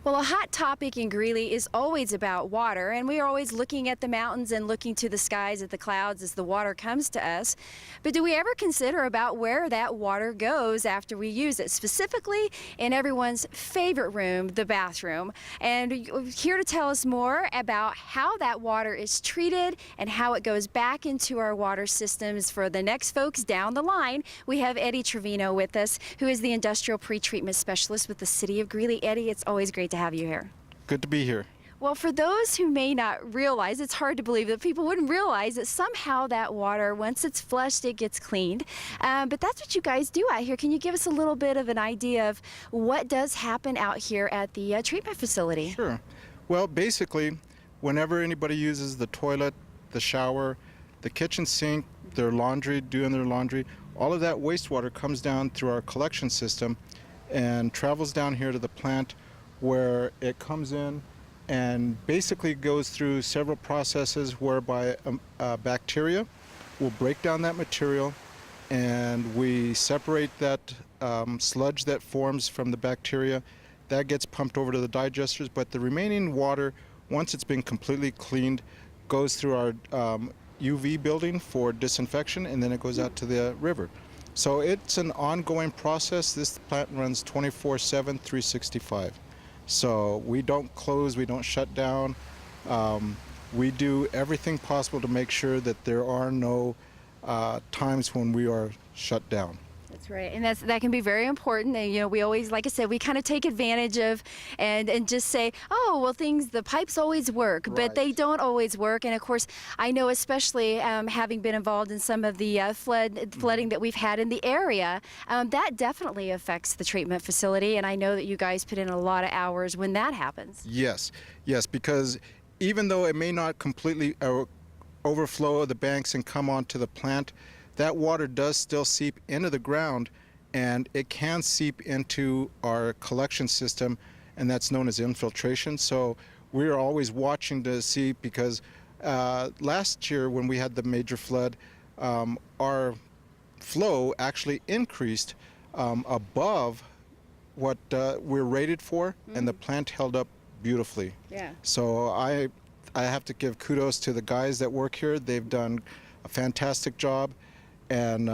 Well, a hot topic in Greeley is always about water, and we are always looking at the mountains and looking to the skies at the clouds as the water comes to us. But do we ever consider about where that water goes after we use it, specifically in everyone's favorite room, the bathroom? And here to tell us more about how that water is treated and how it goes back into our water systems for the next folks down the line, we have Eddie Trevino with us, who is the Industrial Pretreatment Specialist with the City of Greeley. Eddie, it's always great to have you here. Good to be here. Well, for those who may not realize, it's hard to believe that people wouldn't realize that somehow that water, once it's flushed, it gets cleaned. But that's what you guys do out here. Can you give us a little bit of an idea of what does happen out here at the treatment facility? Sure. Well, basically, whenever anybody uses the toilet, the shower, the kitchen sink, their laundry, doing their laundry, all of that wastewater comes down through our collection system and travels down here to the plant, where it comes in and basically goes through several processes whereby bacteria will break down that material, and we separate that sludge that forms from the bacteria. That gets pumped over to the digesters, but the remaining water, once it's been completely cleaned, goes through our UV building for disinfection, and then it goes out to the river. So it's an ongoing process. This plant runs 24/7, 365. So we don't close, we don't shut down. We do everything possible to make sure that there are no times when we are shut down. That's right, and that can be very important. And, you know, we always, like I said, we kind of take advantage of and just say, oh, well, the pipes always work, but they don't always work. And of course, I know, especially having been involved in some of the flooding that we've had in the area, that definitely affects the treatment facility. And I know that you guys put in a lot of hours when that happens. Yes, because even though it may not completely overflow the banks and come onto the plant, that water does still seep into the ground, and it can seep into our collection system, and that's known as infiltration. So we're always watching to see, because last year when we had the major flood, our flow actually increased above what we're rated for, and the plant held up beautifully. Yeah. So I have to give kudos to the guys that work here. They've done a fantastic job. And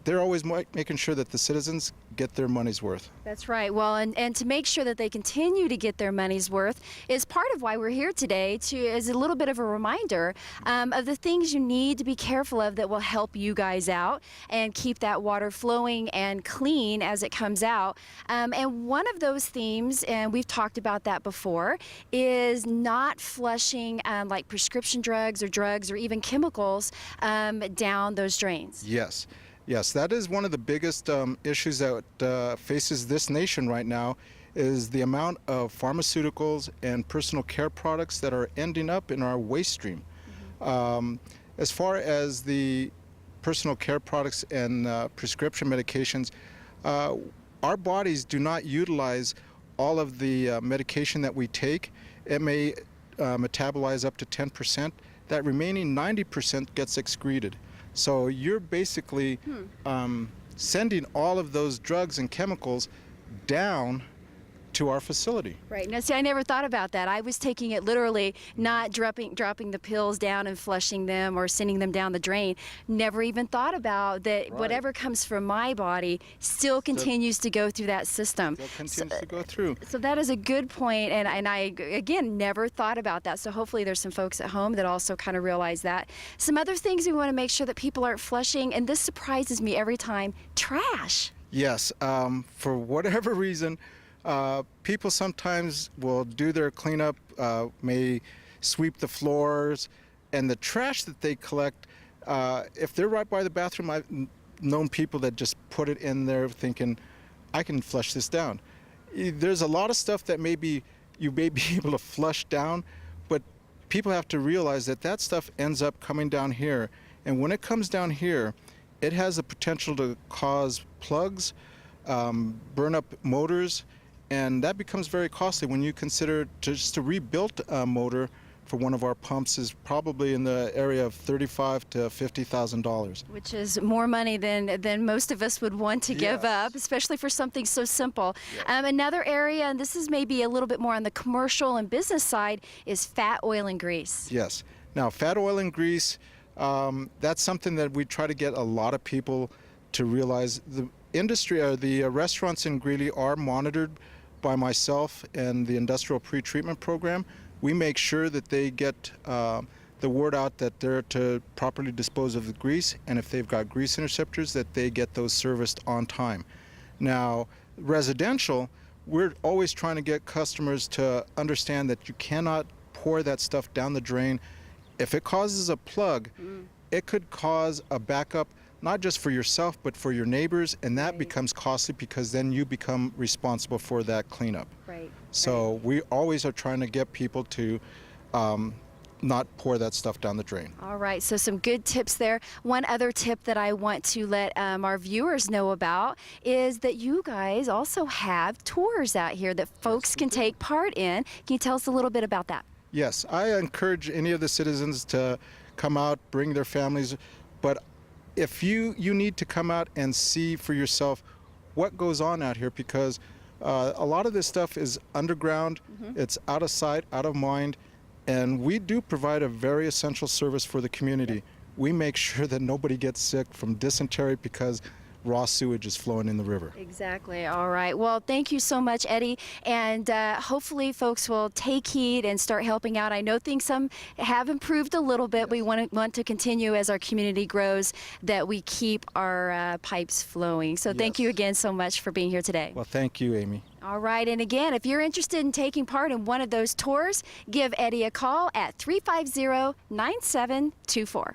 they're always making sure that the citizens get their money's worth. That's right. Well, and to make sure that they continue to get their money's worth is part of why we're here today, as a little bit of a reminder of the things you need to be careful of that will help you guys out and keep that water flowing and clean as it comes out. And one of those themes, and we've talked about that before, is not flushing like prescription drugs or even chemicals down those drains. Yes, that is one of the biggest issues that faces this nation right now, is the amount of pharmaceuticals and personal care products that are ending up in our waste stream. As far as the personal care products and prescription medications, our bodies do not utilize all of the medication that we take. It may metabolize up to 10%. That remaining 90% gets excreted. So you're basically sending all of those drugs and chemicals down to our facility. Right. Now, see, I never thought about that. I was taking it literally, not dropping the pills down and flushing them or sending them down the drain. Never even thought about that. Right. Whatever comes from my body still continues to go through that system. Still continues to go through. So that is a good point, and I, again, never thought about that. So hopefully there's some folks at home that also kind of realize that. Some other things we want to make sure that people aren't flushing, and this surprises me every time, trash. Yes, for whatever reason, people sometimes will do their cleanup, may sweep the floors, and the trash that they collect, if they're right by the bathroom, I've known people that just put it in there thinking, I can flush this down. There's a lot of stuff that you may be able to flush down, but people have to realize that that stuff ends up coming down here, and when it comes down here, it has the potential to cause plugs, burn up motors, and that becomes very costly when you consider just to rebuild a motor for one of our pumps is probably in the area of $35,000 to $50,000. Which is more money than most of us would want to give Yes. up, especially for something so simple. Another area, and this is maybe a little bit more on the commercial and business side, is fat, oil, and grease. Yes. Now, fat, oil, and grease, that's something that we try to get a lot of people to realize. The industry, the restaurants in Greeley are monitored by myself and the industrial pretreatment program. We make sure that they get the word out that they're to properly dispose of the grease, and if they've got grease interceptors, that they get those serviced on time. Now, residential, we're always trying to get customers to understand that you cannot pour that stuff down the drain. If it causes a plug, it could cause a backup, not just for yourself, but for your neighbors, and that becomes costly because then you become responsible for that cleanup. Right. So we always are trying to get people to not pour that stuff down the drain. All right, so some good tips there. One other tip that I want to let our viewers know about is that you guys also have tours out here that folks can take part in. Can you tell us a little bit about that? Yes, I encourage any of the citizens to come out, bring their families, but if you need to come out and see for yourself what goes on out here, because a lot of this stuff is underground, it's out of sight, out of mind, and we do provide a very essential service for the community. We make sure that nobody gets sick from dysentery because raw sewage is flowing in the river. Exactly. All right. Well, thank you so much, Eddie. And hopefully folks will take heed and start helping out. I know things some have improved a little bit. We want to continue as our community grows that we keep our pipes flowing. So thank you again so much for being here today. Well, thank you, Amy. All right. And again, if you're interested in taking part in one of those tours, give Eddie a call at 350-9724.